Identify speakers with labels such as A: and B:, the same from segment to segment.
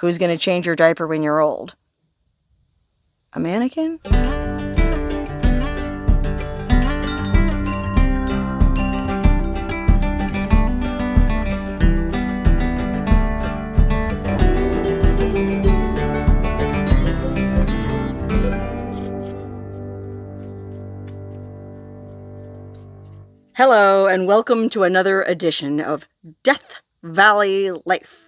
A: Who's going to change your diaper when you're old? A mannequin? Hello, and welcome to another edition of Death Valley Life,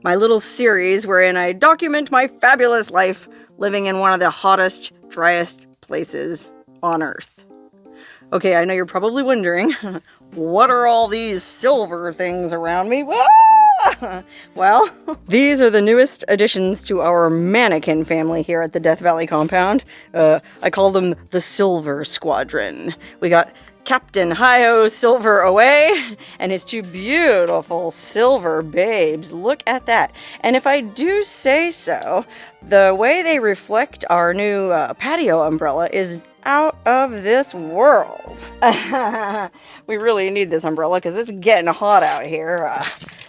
A: my little series wherein I document my fabulous life living in one of the hottest, driest places on Earth. Okay, I know you're probably wondering, what are all these silver things around me? Well, these are the newest additions to our mannequin family here at the Death Valley compound. I call them the Silver Squadron. We got Captain Hi-Ho Silver Away and his two beautiful silver babes. Look at that. And if I do say so, the way they reflect our new patio umbrella is out of this world. We really need this umbrella because it's getting hot out here.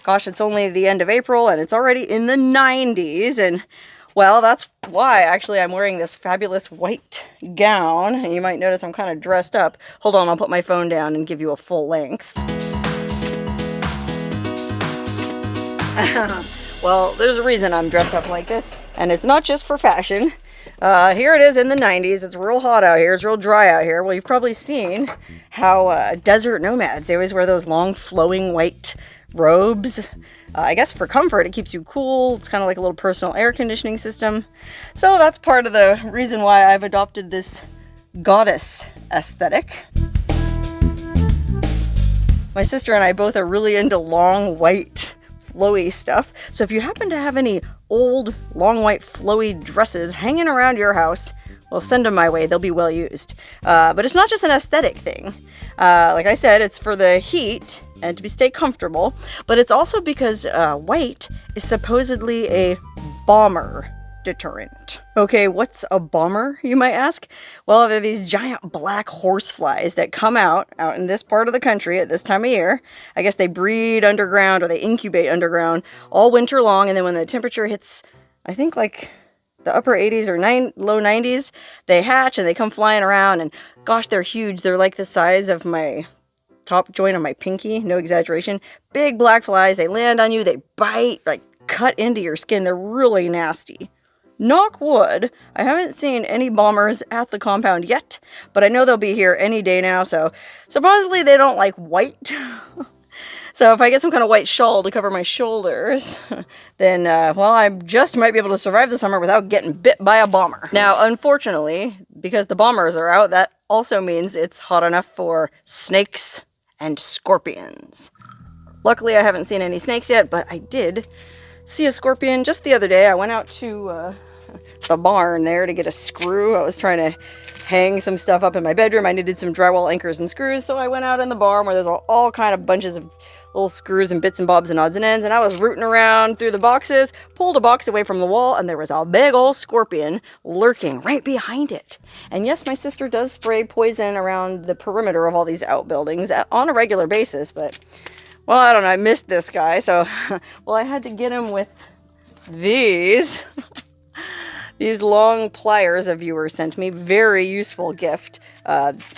A: Gosh, it's only the end of April and it's already in the 90s, and well, that's why actually I'm wearing this fabulous white gown. You might notice I'm kind of dressed up. Hold on, I'll put my phone down and give you a full length. Well, there's a reason I'm dressed up like this, and it's not just for fashion. Here it is in the 90s. It's real hot out here. It's real dry out here. Well, you've probably seen how desert nomads, they always wear those long flowing white robes. I guess for comfort, it keeps you cool. It's kind of like a little personal air conditioning system. So that's part of the reason why I've adopted this goddess aesthetic. My sister and I both are really into long, white, flowy stuff. So if you happen to have any old, long, white, flowy dresses hanging around your house, well, send them my way. They'll be well used. But it's not just an aesthetic thing. Like I said, it's for the heat and to stay comfortable, but it's also because white is supposedly a bomber deterrent. Okay, what's a bomber, you might ask? Well, they're these giant black horseflies that come out in this part of the country at this time of year. I guess they breed underground or they incubate underground all winter long, and then when the temperature hits, I think like the upper 80s or low 90s, they hatch and they come flying around, and gosh, they're huge. They're like the size of my top joint on my pinky, no exaggeration. Big black flies, they land on you, they bite, like cut into your skin. They're really nasty. Knock wood, I haven't seen any bombers at the compound yet, but I know they'll be here any day now, so supposedly they don't like white. So if I get some kind of white shawl to cover my shoulders, then, well, I just might be able to survive the summer without getting bit by a bomber. Now, unfortunately, because the bombers are out, that also means it's hot enough for snakes and scorpions. Luckily, I haven't seen any snakes yet, but I did see a scorpion just the other day. I went out to the barn there to get a screw. I was trying to hang some stuff up in my bedroom. I needed some drywall anchors and screws, so I went out in the barn where there's all kind of bunches of little screws and bits and bobs and odds and ends, and I was rooting around through the boxes, pulled a box away from the wall, and there was a big old scorpion lurking right behind it. And yes, my sister does spray poison around the perimeter of all these outbuildings on a regular basis, but, well, I don't know, I missed this guy, so, well, I had to get him with these. These long pliers a viewer sent me. Very useful gift.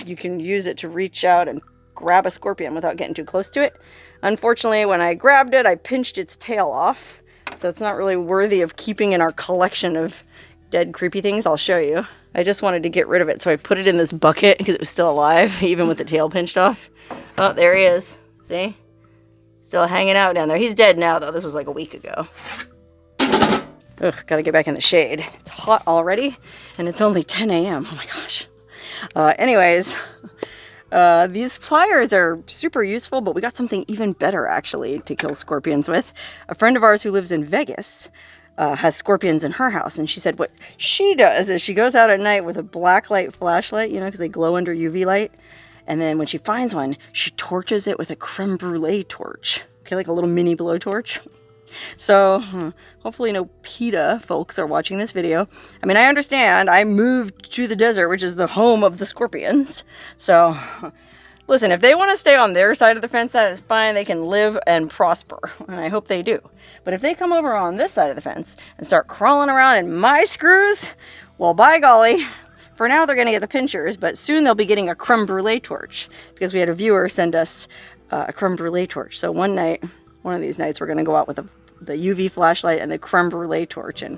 A: You can use it to reach out and grab a scorpion without getting too close to it. Unfortunately, when I grabbed it, I pinched its tail off. So it's not really worthy of keeping in our collection of dead creepy things. I'll show you. I just wanted to get rid of it, so I put it in this bucket because it was still alive, even with the tail pinched off. Oh, there he is. See? Still hanging out down there. He's dead now, though. This was like a week ago. Ugh, gotta get back in the shade. It's hot already, and it's only 10 a.m. Oh my gosh. Anyways, these pliers are super useful, but we got something even better, actually, to kill scorpions with. A friend of ours who lives in Vegas has scorpions in her house, and she said what she does is she goes out at night with a black light flashlight, you know, because they glow under UV light, and then when she finds one, she torches it with a creme brulee torch. Okay, like a little mini blowtorch. So, hopefully no PETA folks are watching this video. I mean, I understand I moved to the desert, which is the home of the scorpions. So, Listen, if they want to stay on their side of the fence, that is fine. They can live and prosper, and I hope they do. But if they come over on this side of the fence and start crawling around in my screws, well, by golly, for now they're going to get the pinchers, but soon they'll be getting a creme brulee torch, because we had a viewer send us a creme brulee torch. So one of these nights, we're going to go out with the UV flashlight and the creme brulee torch, and,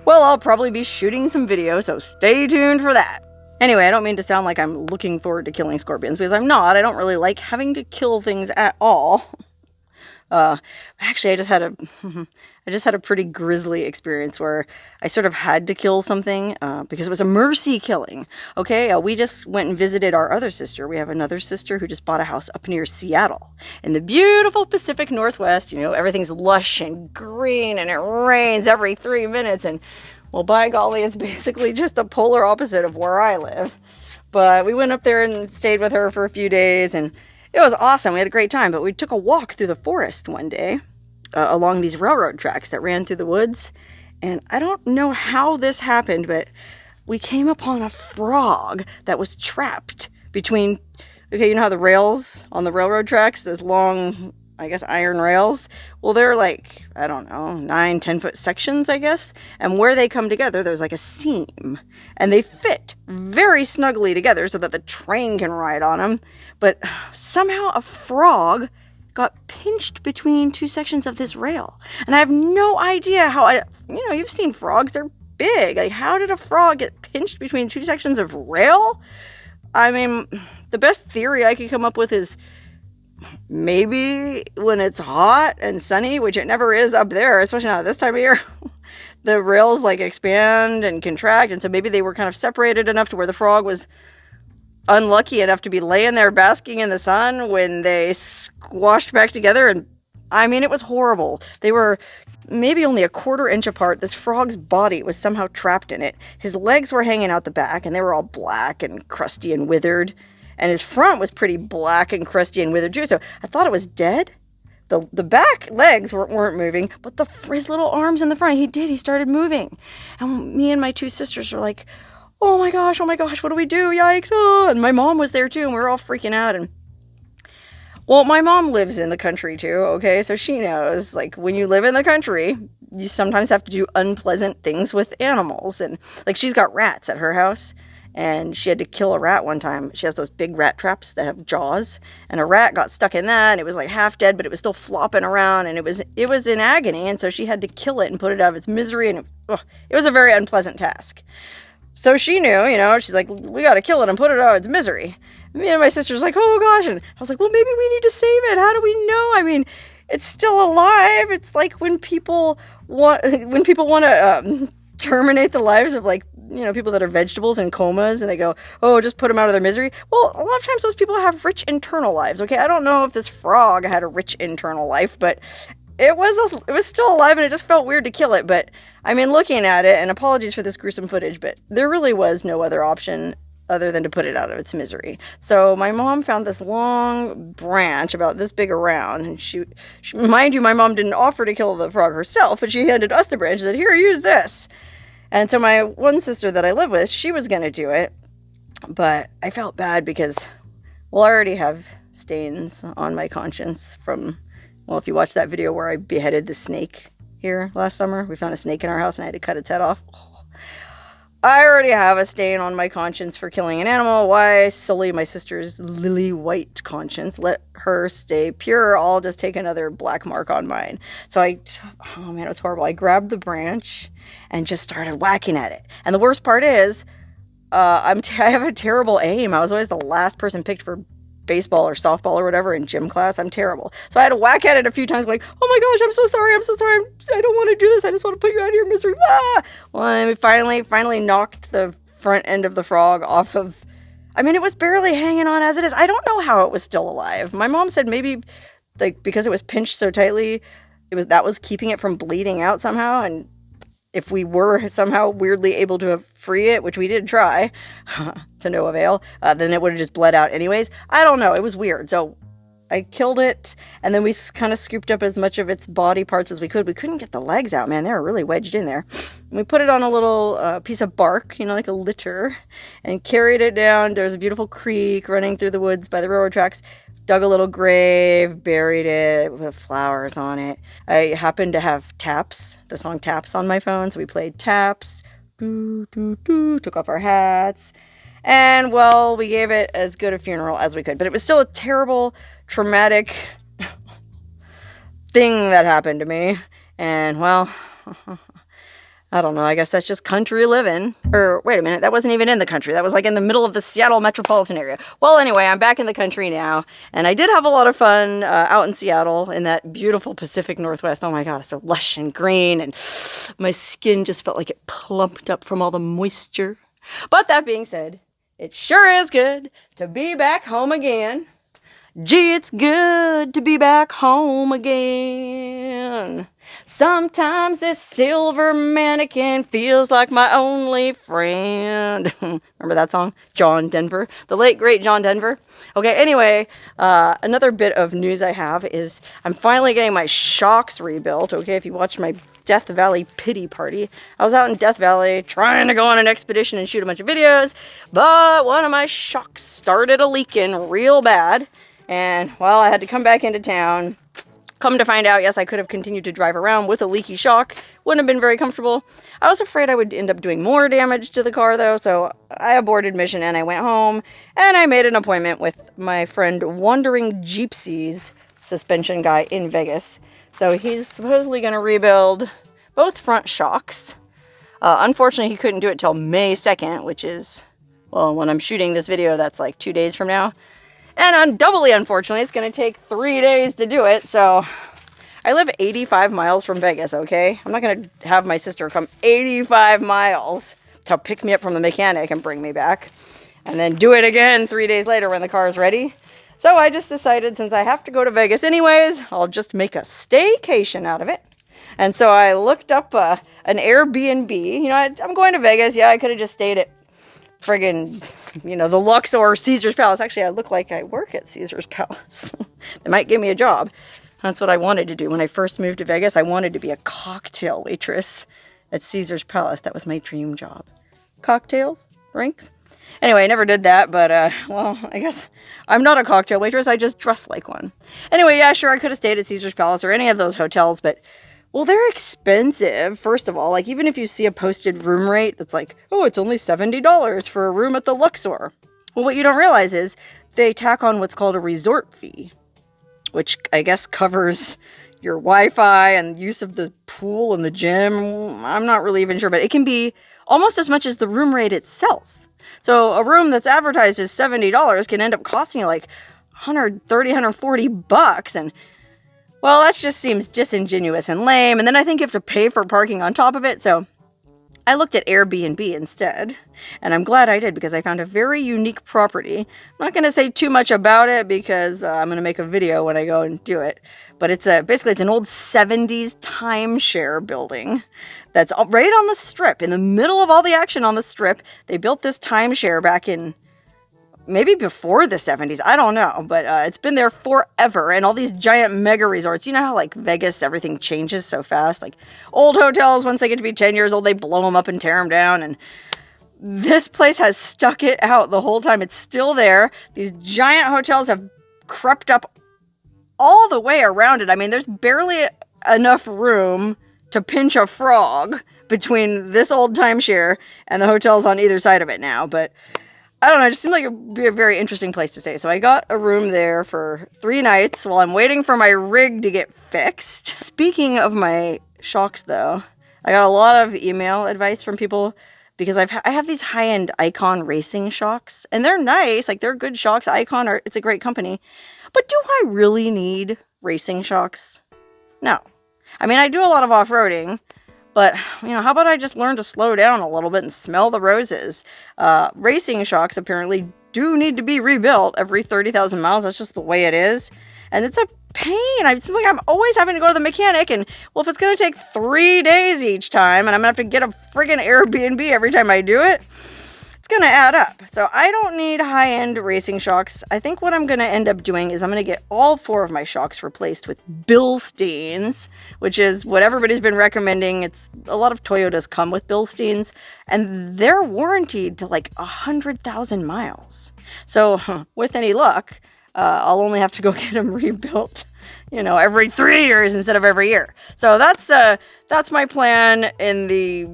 A: well, I'll probably be shooting some video, so stay tuned for that. Anyway, I don't mean to sound like I'm looking forward to killing scorpions, because I'm not. I don't really like having to kill things at all. Actually, I just had a pretty grisly experience where I sort of had to kill something because it was a mercy killing. Okay, we just went and visited our other sister. We have another sister who just bought a house up near Seattle in the beautiful Pacific Northwest. You know, everything's lush and green, and it rains every 3 minutes, and well, by golly, it's basically just the polar opposite of where I live. But we went up there and stayed with her for a few days, and it was awesome. We had a great time. But we took a walk through the forest one day along these railroad tracks that ran through the woods. And I don't know how this happened, but we came upon a frog that was trapped between, okay, you know how the rails on the railroad tracks, those long, I guess, iron rails? Well, they're like, I don't know, 9-10 foot sections, I guess. And where they come together, there's like a seam. And they fit very snugly together so that the train can ride on them. But somehow a frog got pinched between two sections of this rail. And I have no idea how you've seen frogs, they're big. Like, how did a frog get pinched between two sections of rail? I mean, the best theory I could come up with is maybe when it's hot and sunny, which it never is up there, especially not at this time of year, the rails like expand and contract. And so maybe they were kind of separated enough to where the frog was unlucky enough to be laying there basking in the sun when they squashed back together. And I mean, it was horrible. They were maybe only a 1/4 inch apart. This frog's body was somehow trapped in it. His legs were hanging out the back, and they were all black and crusty and withered. And his front was pretty black and crusty and withered too. So I thought it was dead. The back legs weren't moving, but his little arms in the front, he started moving. And me and my two sisters were like, oh my gosh, what do we do? Yikes. Oh. And my mom was there too, and we were all freaking out. And well, my mom lives in the country too, okay? So she knows, like, when you live in the country, you sometimes have to do unpleasant things with animals. And like, she's got rats at her house, and she had to kill a rat one time. She has those big rat traps that have jaws, and a rat got stuck in that, and it was like half dead, but it was still flopping around, and it was in agony. And so she had to kill it and put it out of its misery, and it was a very unpleasant task. So she knew, she's like, we got to kill it and put it out of its misery. Me and my sister's like, oh gosh. And I was like, well, maybe we need to save it. How do we know? I mean, it's still alive. It's like when people want to terminate the lives of, like, people that are vegetables in comas, and they go, oh, just put them out of their misery. Well, a lot of times those people have rich internal lives. Okay. I don't know if this frog had a rich internal life, but it was still alive, and it just felt weird to kill it. But I mean, looking at it, and apologies for this gruesome footage, but there really was no other option other than to put it out of its misery. So my mom found this long branch about this big around, and she mind you, my mom didn't offer to kill the frog herself, but she handed us the branch and said, here, use this. And so my one sister that I live with, she was going to do it, but I felt bad because, well, I already have stains on my conscience from, well, if you watch that video where I beheaded the snake here last summer, we found a snake in our house and I had to cut its head off. I already have a stain on my conscience for killing an animal. Why sully my sister's lily white conscience? Let her stay pure. I'll just take another black mark on mine. So oh man, it was horrible. I grabbed the branch and just started whacking at it. And the worst part is, I have a terrible aim. I was always the last person picked for baseball or softball or whatever in gym class. I'm terrible. So I had to whack at it a few times, like, oh my gosh, I'm so sorry. I don't want to do this. I just want to put you out of your misery. Ah! Well, I finally knocked the front end of the frog off of, I mean, it was barely hanging on as it is. I don't know how it was still alive. My mom said maybe, like, because it was pinched so tightly, that was keeping it from bleeding out somehow. And if we were somehow weirdly able to free it, which we did try, to no avail, then it would have just bled out anyways. I don't know. It was weird. So I killed it, and then we kind of scooped up as much of its body parts as we could. We couldn't get the legs out, man. They were really wedged in there. And we put it on a little piece of bark, you know, like a litter, and carried it down. There's a beautiful creek running through the woods by the railroad tracks. Dug a little grave, buried it with flowers on it. I happened to have Taps, the song Taps on my phone, so we played Taps. Doo, doo, doo, took off our hats. And, well, we gave it as good a funeral as we could. But it was still a terrible, traumatic thing that happened to me. And, well, I don't know. I guess that's just country living. Or, wait a minute. That wasn't even in the country. That was like in the middle of the Seattle metropolitan area. Well, anyway, I'm back in the country now. And I did have a lot of fun out in Seattle in that beautiful Pacific Northwest. Oh my God, it's so lush and green. And my skin just felt like it plumped up from all the moisture. But that being said, it sure is good to be back home again. Gee, it's good to be back home again. Sometimes this silver mannequin feels like my only friend. Remember that song? John Denver. The late, great John Denver. Okay, anyway, another bit of news I have is I'm finally getting my shocks rebuilt. Okay, if you watched my Death Valley pity party. I was out in Death Valley trying to go on an expedition and shoot a bunch of videos, but one of my shocks started a-leaking real bad. And, well, I had to come back into town. Come to find out, yes, I could have continued to drive around with a leaky shock. Wouldn't have been very comfortable. I was afraid I would end up doing more damage to the car, though, so I aborted mission and I went home. And I made an appointment with my friend Wandering Gypsy's suspension guy in Vegas. So he's supposedly going to rebuild both front shocks. Unfortunately, he couldn't do it till May 2nd, which is, well, when I'm shooting this video, that's like 2 days from now. And doubly unfortunately, it's going to take 3 days to do it. So I live 85 miles from Vegas, okay? I'm not going to have my sister come 85 miles to pick me up from the mechanic and bring me back. And then do it again 3 days later when the car is ready. So I just decided, since I have to go to Vegas anyways, I'll just make a staycation out of it. And so I looked up an Airbnb. You know, I'm going to Vegas. Yeah, I could have just stayed at friggin', you know, the Luxor or Caesar's Palace. Actually, I look like I work at Caesar's Palace. They might give me a job. That's what I wanted to do. When I first moved to Vegas, I wanted to be a cocktail waitress at Caesar's Palace. That was my dream job. Cocktails? Drinks? Anyway, I never did that, but, well, I guess I'm not a cocktail waitress. I just dress like one. Anyway, yeah, sure, I could have stayed at Caesar's Palace or any of those hotels, but, well, they're expensive, first of all. Like, even if you see a posted room rate that's like, oh, it's only $70 for a room at the Luxor. Well, what you don't realize is they tack on what's called a resort fee, which I guess covers your Wi-Fi and use of the pool and the gym. I'm not really even sure, but it can be almost as much as the room rate itself. So a room that's advertised as $70 can end up costing you like $130, $140. And, well, that just seems disingenuous and lame. And then I think you have to pay for parking on top of it. So I looked at Airbnb instead. And I'm glad I did, because I found a very unique property. I'm not going to say too much about it because I'm going to make a video when I go and do it. But it's basically it's an old 70s timeshare building that's right on the Strip, in the middle of all the action on the Strip. They built this timeshare back in maybe before the 70s. I don't know, but it's been there forever. And all these giant mega resorts. You know how, like, Vegas, everything changes so fast? Like, old hotels, once they get to be 10 years old, they blow them up and tear them down. And this place has stuck it out the whole time. It's still there. These giant hotels have crept up all the way around it. I mean, there's barely enough room to pinch a frog between this old timeshare and the hotels on either side of it now. But I don't know, it just seemed like it would be a very interesting place to stay. So I got a room there for 3 nights while I'm waiting for my rig to get fixed. Speaking of my shocks, though, I got a lot of email advice from people because I have these high-end Icon racing shocks, and they're nice. Like, they're good shocks. Icon, it's a great company. But do I really need racing shocks? No. I mean, I do a lot of off-roading, but, you know, how about I just learn to slow down a little bit and smell the roses? Racing shocks apparently do need to be rebuilt every 30,000 miles. That's just the way it is. And it's a pain. It seems like I'm always having to go to the mechanic, and, well, if it's going to take 3 days each time, and I'm going to have to get a friggin' Airbnb every time I do it, it's going to add up. So I don't need high-end racing shocks. I think what I'm going to end up doing is I'm going to get all 4 of my shocks replaced with Bilsteins, which is what everybody's been recommending. It's a lot of Toyotas come with Bilsteins, and they're warranted to like 100,000 miles. So with any luck, I'll only have to go get them rebuilt, you know, every 3 years instead of every year. So that's my plan in the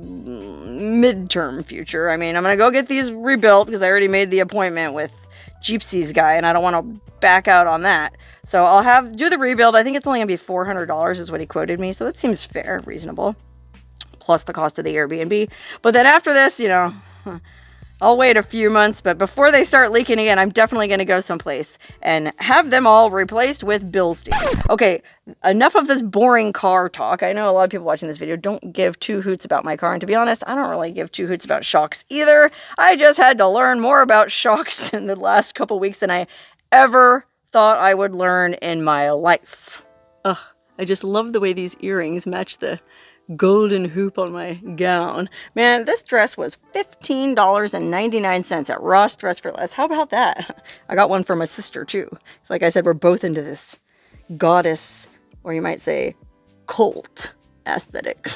A: midterm future. I mean, I'm going to go get these rebuilt because I already made the appointment with Jeepsy's guy and I don't want to back out on that. So I'll do the rebuild. I think it's only going to be $400 is what he quoted me. So that seems fair, reasonable. Plus the cost of the Airbnb. But then after this, you know, I'll wait a few months, but before they start leaking again, I'm definitely going to go someplace and have them all replaced with Bilsteins. Okay, enough of this boring car talk. I know a lot of people watching this video don't give 2 hoots about my car, and to be honest, I don't really give 2 hoots about shocks either. I just had to learn more about shocks in the last couple weeks than I ever thought I would learn in my life. Ugh, I just love the way these earrings match the golden hoop on my gown. Man, this dress was $15.99 at Ross Dress for Less. How about that? I got one for my sister too. It's like I said, we're both into this goddess, or you might say cult aesthetic.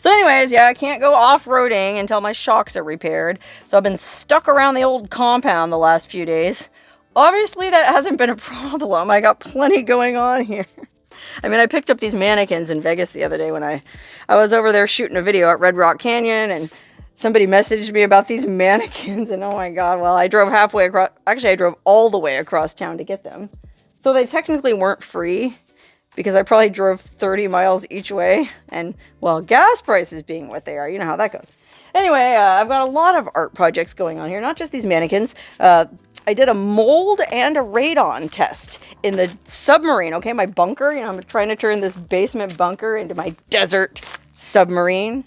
A: So anyways, yeah, I can't go off-roading until my shocks are repaired. So I've been stuck around the old compound the last few days. Obviously that hasn't been a problem. I got plenty going on here. I mean, I picked up these mannequins in Vegas the other day when I was over there shooting a video at Red Rock Canyon, and somebody messaged me about these mannequins, and oh my god, well, I drove halfway across, actually I drove all the way across town to get them. So they technically weren't free, because I probably drove 30 miles each way, and, well, gas prices being what they are, you know how that goes. Anyway, I've got a lot of art projects going on here, not just these mannequins. I did a mold and a radon test in the submarine, okay? My bunker, you know, I'm trying to turn this basement bunker into my desert submarine.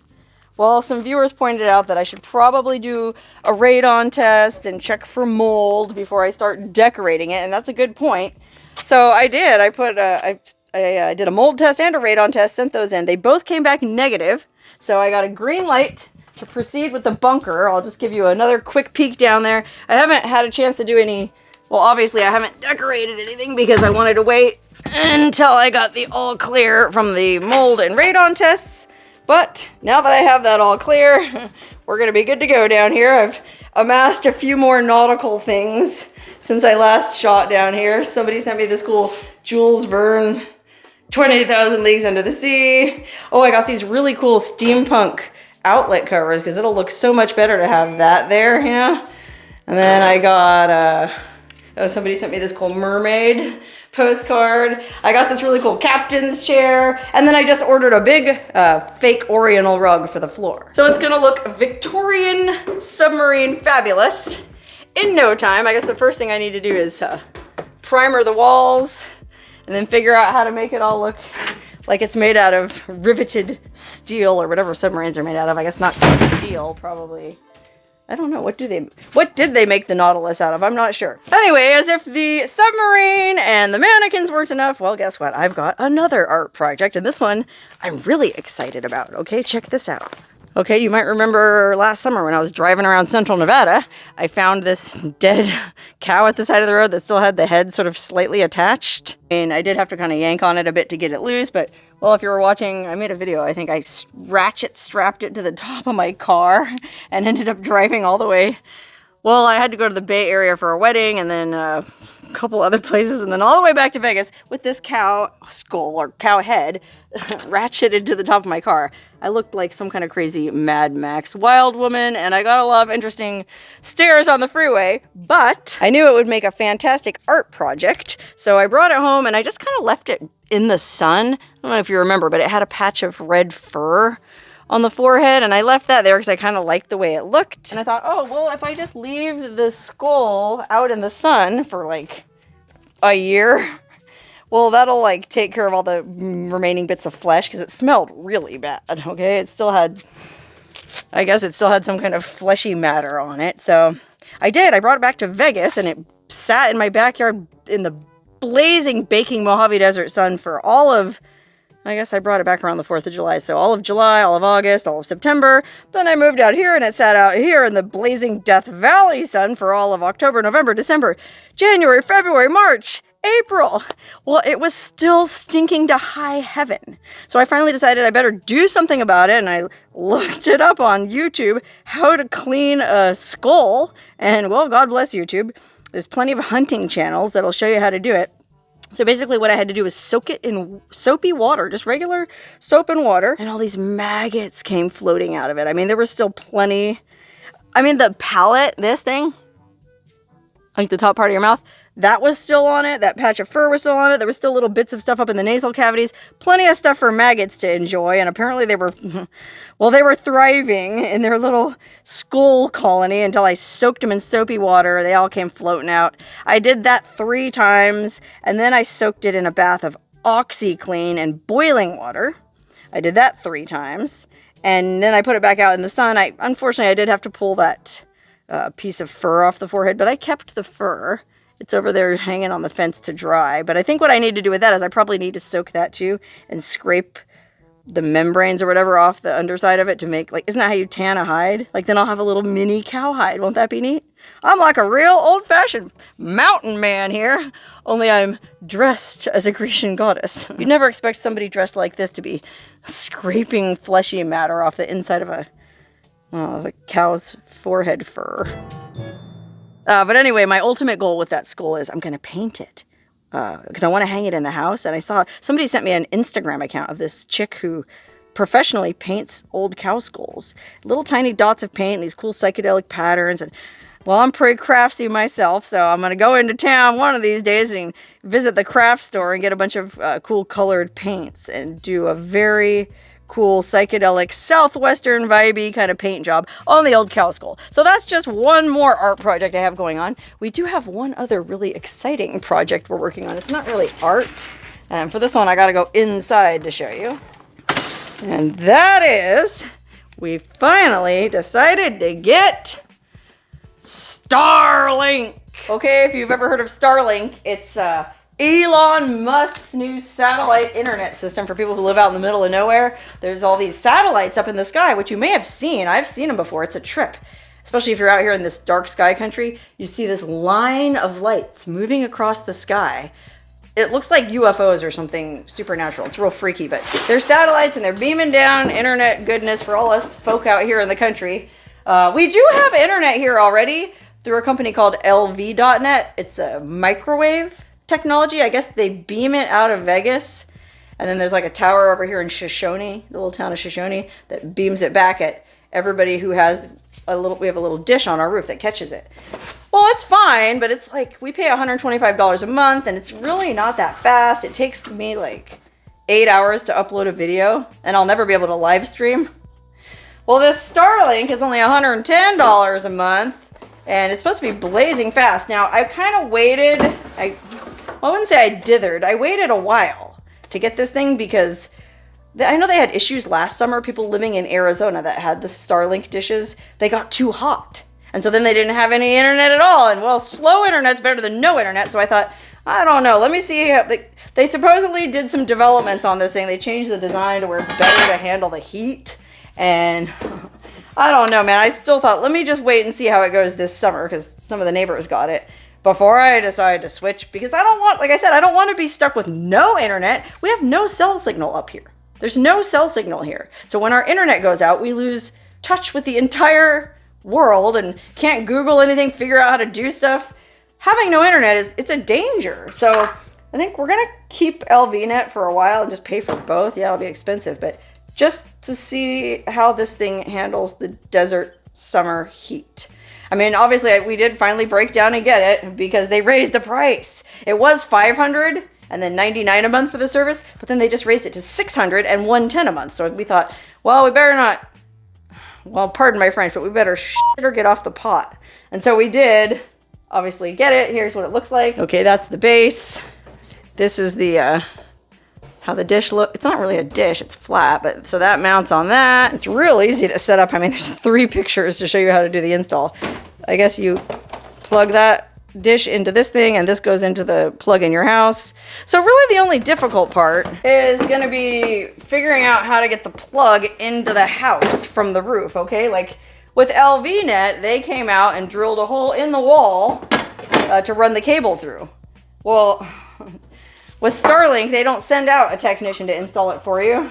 A: Well, some viewers pointed out that I should probably do a radon test and check for mold before I start decorating it, and that's a good point. So I did. I did a mold test and a radon test, sent those in. They both came back negative, so I got a green light to proceed with the bunker. I'll just give you another quick peek down there. I haven't had a chance to do any, well, obviously I haven't decorated anything because I wanted to wait until I got the all clear from the mold and radon tests. But now that I have that all clear, we're gonna be good to go down here. I've amassed a few more nautical things since I last shot down here. Somebody sent me this cool Jules Verne 20,000 Leagues Under the Sea. Oh, I got these really cool steampunk outlet covers because it'll look so much better to have that there, you know? And then I got, somebody sent me this cool mermaid postcard. I got this really cool captain's chair. And then I just ordered a big fake oriental rug for the floor. So it's gonna look Victorian submarine fabulous in no time. I guess the first thing I need to do is primer the walls and then figure out how to make it all look like it's made out of riveted steel or whatever submarines are made out of. I guess not steel, probably. I don't know. What did they make the Nautilus out of? I'm not sure. Anyway, as if the submarine and the mannequins weren't enough, well, guess what? I've got another art project, and this one I'm really excited about. Okay, check this out. Okay, you might remember last summer when I was driving around central Nevada, I found this dead cow at the side of the road that still had the head sort of slightly attached. And I did have to kind of yank on it a bit to get it loose, but, well, if you were watching, I made a video. I think I ratchet strapped it to the top of my car and ended up driving all the way. Well, I had to go to the Bay Area for a wedding and then a couple other places and then all the way back to Vegas with this cow skull or cow head ratcheted to the top of my car. I looked like some kind of crazy Mad Max wild woman, and I got a lot of interesting stares on the freeway, but I knew it would make a fantastic art project, so I brought it home and I just kind of left it in the sun. I don't know if you remember, but it had a patch of red fur on the forehead, and I left that there because I kind of liked the way it looked. And I thought, oh, well, if I just leave the skull out in the sun for like a year, well, that'll like take care of all the remaining bits of flesh because it smelled really bad, okay? It still had, I guess it still had some kind of fleshy matter on it. So I brought it back to Vegas and it sat in my backyard in the blazing baking Mojave Desert sun for all of, I guess I brought it back around the 4th of July. So all of July, all of August, all of September. Then I moved out here and it sat out here in the blazing Death Valley sun for all of October, November, December, January, February, March, April. Well, it was still stinking to high heaven. So I finally decided I better do something about it. And I looked it up on YouTube, how to clean a skull. And well, God bless YouTube. There's plenty of hunting channels that'll show you how to do it. So basically what I had to do was soak it in soapy water, just regular soap and water. And all these maggots came floating out of it. I mean, there was still plenty. I mean, the palate, this thing, like the top part of your mouth, that was still on it. That patch of fur was still on it. There was still little bits of stuff up in the nasal cavities. Plenty of stuff for maggots to enjoy. And apparently they were, well, they were thriving in their little skull colony until I soaked them in soapy water. They all came floating out. I did that 3 times. And then I soaked it in a bath of OxyClean and boiling water. I did that 3 times. And then I put it back out in the sun. Unfortunately, I did have to pull that piece of fur off the forehead, but I kept the fur. It's over there hanging on the fence to dry. But I think what I need to do with that is I probably need to soak that too and scrape the membranes or whatever off the underside of it to make, like, isn't that how you tan a hide? Like, then I'll have a little mini cowhide. Won't that be neat? I'm like a real old-fashioned mountain man here, only I'm dressed as a Grecian goddess. You'd never expect somebody dressed like this to be scraping fleshy matter off the inside of a cow's forehead fur. But anyway, my ultimate goal with that skull is I'm going to paint it because I want to hang it in the house. And I saw somebody sent me an Instagram account of this chick who professionally paints old cow skulls. Little tiny dots of paint and these cool psychedelic patterns. And well, I'm pretty craftsy myself, so I'm going to go into town one of these days and visit the craft store and get a bunch of cool colored paints and do a very cool psychedelic southwestern vibey kind of paint job on the old cow skull. So that's just one more art project I have going on. We do have one other really exciting project we're working on. It's not really art. And for this one, I got to go inside to show you. And that is, we finally decided to get Starlink. Okay, if you've ever heard of Starlink, it's Elon Musk's new satellite internet system for people who live out in the middle of nowhere. There's all these satellites up in the sky, which you may have seen. I've seen them before. It's a trip. Especially if you're out here in this dark sky country, you see this line of lights moving across the sky. It looks like UFOs or something supernatural. It's real freaky, but they're satellites and they're beaming down internet goodness for all us folk out here in the country. We do have internet here already through a company called LV.net. It's a microwave technology. I guess they beam it out of Vegas, and then there's like a tower over here in Shoshone, the little town of Shoshone, that beams it back at everybody who has we have a little dish on our roof that catches it. Well, it's fine, but it's like we pay $125 a month, and it's really not that fast. It takes me like 8 hours to upload a video, and I'll never be able to live stream. Well, this Starlink is only $110 a month, and it's supposed to be blazing fast. Now, I kind of waited, I wouldn't say I dithered. I waited a while to get this thing because I know they had issues last summer. People living in Arizona that had the Starlink dishes, they got too hot. And so then they didn't have any internet at all. And well, slow internet's better than no internet. So I thought, I don't know. Let me see. They supposedly did some developments on this thing. They changed the design to where it's better to handle the heat. And I don't know, man. I still thought, let me just wait and see how it goes this summer because some of the neighbors got it before I decided to switch, because I don't want, like I said, I don't want to be stuck with no internet. We have no cell signal up here. There's no cell signal here. So when our internet goes out, we lose touch with the entire world and can't Google anything, figure out how to do stuff. Having no internet it's a danger. So I think we're going to keep LVNet for a while and just pay for both. Yeah, it'll be expensive, but just to see how this thing handles the desert summer heat. I mean, obviously, we did finally break down and get it because they raised the price. It was $500 and then $99 a month for the service, but then they just raised it to $600 and $110 a month. So we thought, well, we better not, well, pardon my French, but we better shit or get off the pot. And so we did, obviously, get it. Here's what it looks like. Okay, that's the base. This is the how the dish look. It's not really a dish, it's flat, but so that mounts on that. It's real easy to set up. I mean, there's 3 pictures to show you how to do the install. I guess you plug that dish into this thing, and this goes into the plug in your house. So really the only difficult part is going to be figuring out how to get the plug into the house from the roof, okay? Like with LV Net, they came out and drilled a hole in the wall to run the cable through. Well, with Starlink, they don't send out a technician to install it for you.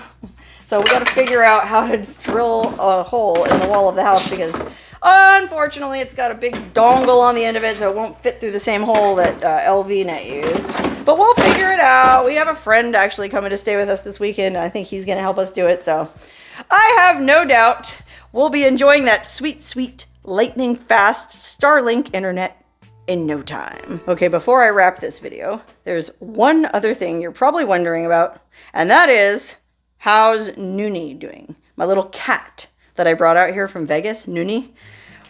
A: So we got to figure out how to drill a hole in the wall of the house because unfortunately it's got a big dongle on the end of it, so it won't fit through the same hole that LV Net used. But we'll figure it out. We have a friend actually coming to stay with us this weekend. I think he's going to help us do it. So I have no doubt we'll be enjoying that sweet, sweet, lightning fast Starlink internet in no time. Okay, before I wrap this video, there's one other thing you're probably wondering about, and that is, how's Nuni doing? My little cat that I brought out here from Vegas, Nuni.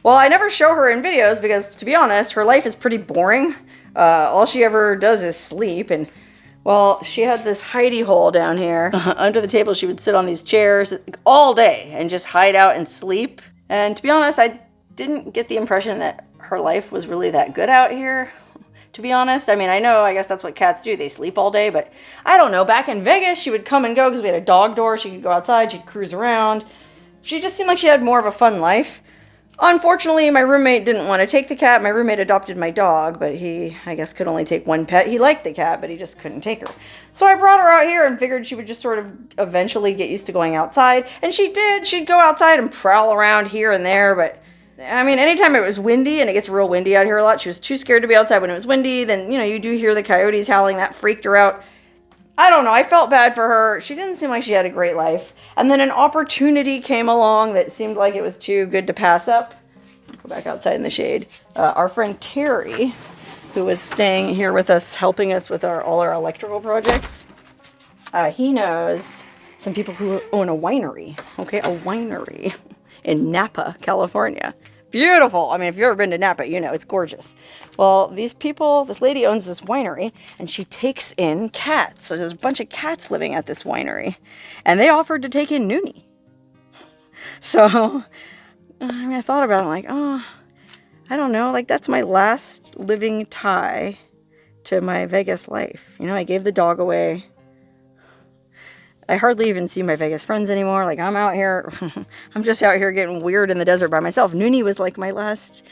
A: Well, I never show her in videos because, to be honest, her life is pretty boring. All she ever does is sleep, and, well, she had this hidey hole down here. Under the table, she would sit on these chairs all day and just hide out and sleep. And to be honest, I didn't get the impression that her life was really that good out here, to be honest. I mean, I guess that's what cats do. They sleep all day, but I don't know. Back in Vegas, she would come and go because we had a dog door. She could go outside. She'd cruise around. She just seemed like she had more of a fun life. Unfortunately, my roommate didn't want to take the cat. My roommate adopted my dog, but he, I guess, could only take one pet. He liked the cat, but he just couldn't take her. So I brought her out here and figured she would just sort of eventually get used to going outside. And she did. She'd go outside and prowl around here and there, but I mean, anytime it was windy, and it gets real windy out here a lot, she was too scared to be outside when it was windy. Then, you know, you do hear the coyotes howling. That freaked her out. I don't know. I felt bad for her. She didn't seem like she had a great life. And then an opportunity came along that seemed like it was too good to pass up. Go back outside in the shade. Our friend Terry, who was staying here with us, helping us with all our electrical projects, he knows some people who own a winery. Okay, a winery in Napa, California. Beautiful. I mean, if you've ever been to Napa, you know it's gorgeous. Well, this lady owns this winery, and she takes in cats. So there's a bunch of cats living at this winery, and they offered to take in Nuni. So, I mean, I thought about it, like, oh, I don't know, like, that's my last living tie to my Vegas life. You know, I gave the dog away. I hardly even see my Vegas friends anymore. Like, I'm out here, I'm just out here getting weird in the desert by myself. Nuni was like my last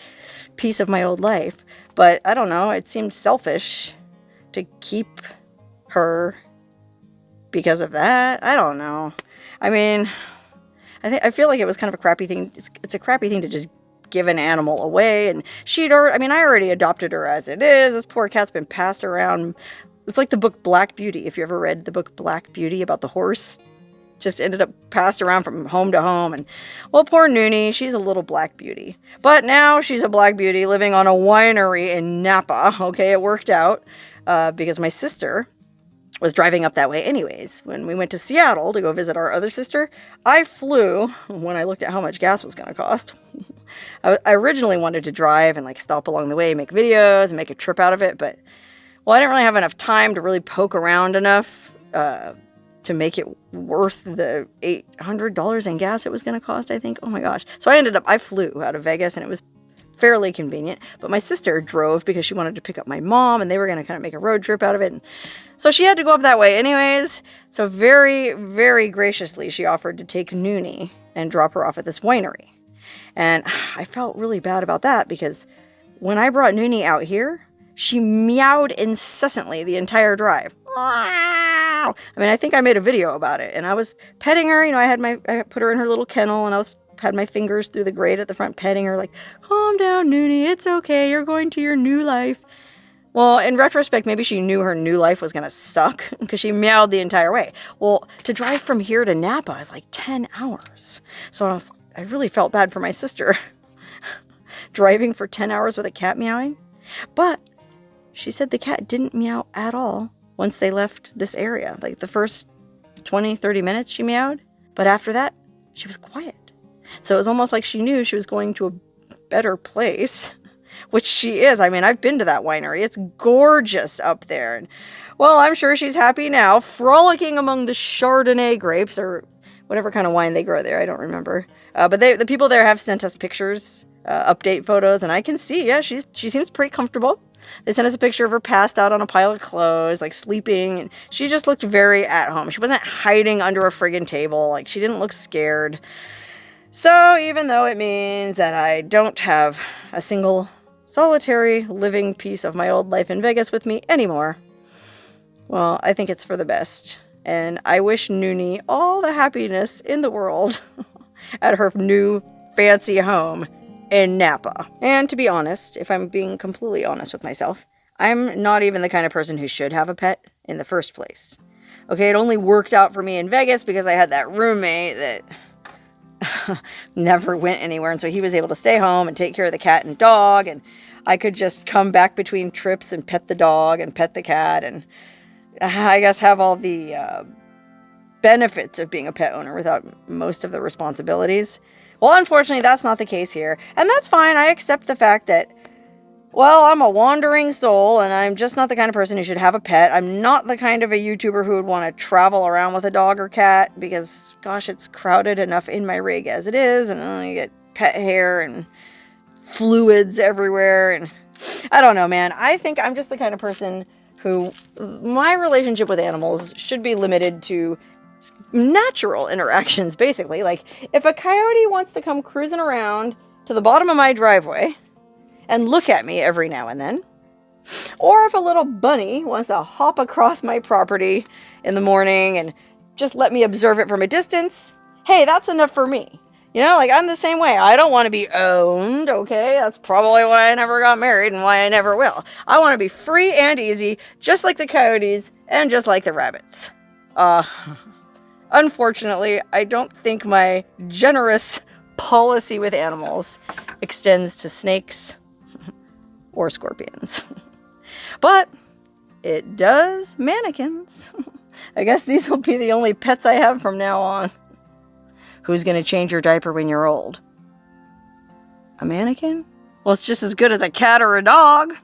A: piece of my old life. But I don't know, it seemed selfish to keep her because of that. I don't know. I mean, I feel like it was kind of a crappy thing. It's a crappy thing to just give an animal away. And I already adopted her as it is. This poor cat's been passed around. It's like the book Black Beauty. If you ever read the book Black Beauty about the horse, just ended up passed around from home to home. And, well, poor Nuni, she's a little black beauty. But now she's a black beauty living on a winery in Napa. Okay, it worked out because my sister was driving up that way anyways. When we went to Seattle to go visit our other sister, I flew when I looked at how much gas was going to cost. I originally wanted to drive and, like, stop along the way, make videos, and make a trip out of it, but well, I didn't really have enough time to really poke around enough to make it worth the $800 in gas it was going to cost, I think. Oh my gosh. So I flew out of Vegas, and it was fairly convenient. But my sister drove because she wanted to pick up my mom, and they were going to kind of make a road trip out of it. And so she had to go up that way anyways. So very, very graciously, she offered to take Nuni and drop her off at this winery. And I felt really bad about that because when I brought Nuni out here, she meowed incessantly the entire drive. I mean, I think I made a video about it, and I was petting her. You know, I put her in her little kennel, and I had my fingers through the grate at the front, petting her, like, calm down, Nuni, it's okay, you're going to your new life. Well, in retrospect, maybe she knew her new life was going to suck because she meowed the entire way. Well, to drive from here to Napa is like 10 hours. So I really felt bad for my sister driving for 10 hours with a cat meowing. But she said the cat didn't meow at all once they left this area. Like the first 20, 30 minutes she meowed. But after that, she was quiet. So it was almost like she knew she was going to a better place, which she is. I mean, I've been to that winery. It's gorgeous up there. And, well, I'm sure she's happy now, frolicking among the Chardonnay grapes or whatever kind of wine they grow there. I don't remember. But the people there have sent us pictures, update photos, and I can see, yeah, she seems pretty comfortable. They sent us a picture of her passed out on a pile of clothes, like sleeping. And she just looked very at home. She wasn't hiding under a friggin' table. Like, she didn't look scared. So even though it means that I don't have a single solitary living piece of my old life in Vegas with me anymore, well, I think it's for the best. And I wish Nuni all the happiness in the world at her new fancy home in Napa. And to be honest, if I'm being completely honest with myself, I'm not even the kind of person who should have a pet in the first place. Okay, it only worked out for me in Vegas because I had that roommate that never went anywhere, and so he was able to stay home and take care of the cat and dog, and I could just come back between trips and pet the dog and pet the cat, and I guess have all the benefits of being a pet owner without most of the responsibilities. Well, unfortunately, that's not the case here, and that's fine. I accept the fact that, well, I'm a wandering soul, and I'm just not the kind of person who should have a pet. I'm not the kind of a YouTuber who would want to travel around with a dog or cat, because, gosh, it's crowded enough in my rig as it is, and I get pet hair and fluids everywhere, and I don't know, man. I think I'm just the kind of person who, my relationship with animals should be limited to natural interactions, basically. Like, if a coyote wants to come cruising around to the bottom of my driveway and look at me every now and then, or if a little bunny wants to hop across my property in the morning and just let me observe it from a distance, hey, that's enough for me. You know, like, I'm the same way. I don't want to be owned, okay? That's probably why I never got married and why I never will. I want to be free and easy, just like the coyotes and just like the rabbits. Unfortunately, I don't think my generous policy with animals extends to snakes or scorpions. But it does mannequins. I guess these will be the only pets I have from now on. Who's going to change your diaper when you're old? A mannequin? Well, it's just as good as a cat or a dog.